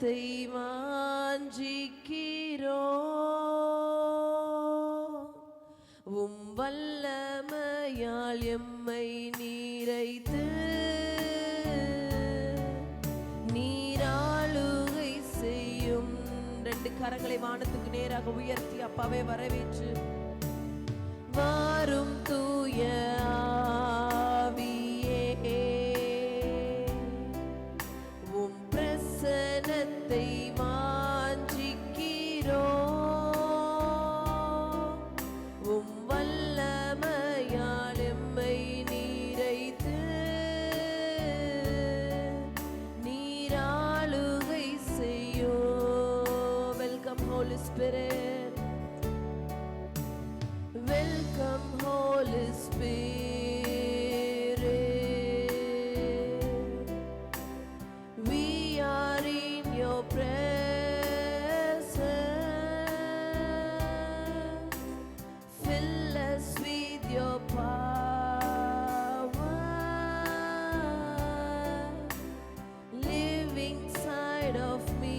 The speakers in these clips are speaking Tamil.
பிரசன்னத்தை வாஞ்சிக்கிறோ உம் வல்லமையால் எம்மை நீரைத்து நீராளுகை செய்யும். ரெண்டு கரங்களை வானத்துக்கு நேராக உயர்த்தி அப்பாவை வரவேற்று வாரும் தூய ஆவியே உம் பிரசன்னத்தை வாஞ்சிக்கிறோ உம் வல்லமையால் எம்மை நீரைத்து நீராளுகை செய்யோ. Welcome Holy Spirit, welcome Holy Spirit, we are in your presence, fill us with your power, live inside of me.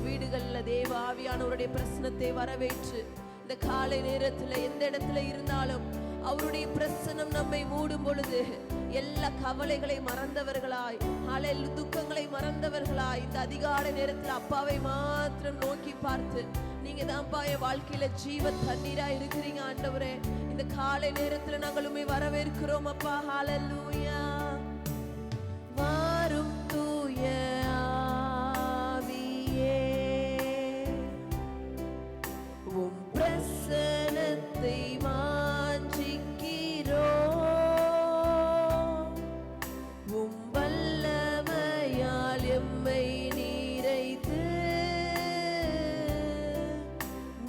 வீடுகள்ல தேவ ஆவியானவருடைய பிரசன்னத்தை வரவேற்று இந்த காலை நேரத்துல எந்த இடத்துல இருந்தாலும் அவருடைய பிரசன்னம் நம்மை மூடும் பொழுது எல்லா கவலைகளை மறந்தவர்களாய் துக்கங்களை மறந்தவர்களாய் இந்த அதிகாலை நேரத்துல அப்பாவை மாத்திரம் நோக்கி பார்த்து நீங்க தான்ப்பா என் வாழ்க்கையில ஜீவ தண்ணீரா இருக்கிறீங்க ஆண்டவரே, இந்த காலை நேரத்துல நாங்களுமே வரவேற்கிறோம் அப்பா. ஹல்லேலூயா. வாரும் தூய ஆவியே உம் பிரசன்னத்தை வாஞ்சிக்கிறோ உம் வல்லமையால் எம்மை நீரைத்து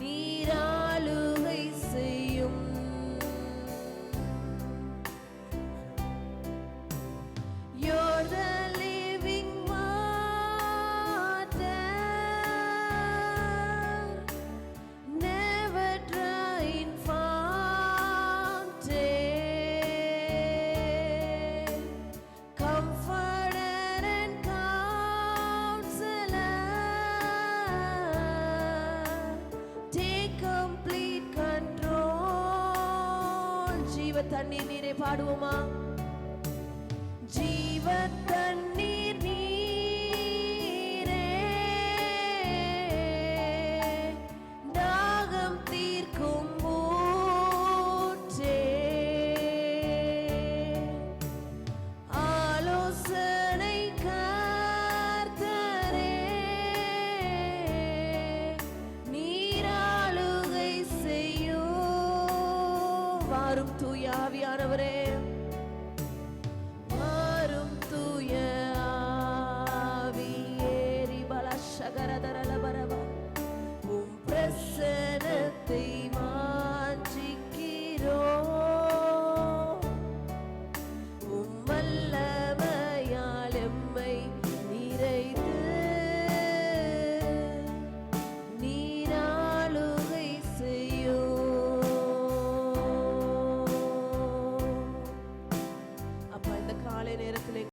நீராளுகை செய்யும். You're the living water, never drying fountain, comforter and counselor, take complete control. ஜீவ தண்ணீர் நீரை பாடுவோமா? ஜீவ தண்ணீர் நீரே தாகம் தீர்க்கும் ஊற்றே, ஆலோசனை கர்த்தரே நீராளுகை செய்யும். வாரும் தூய ஆவியானவரே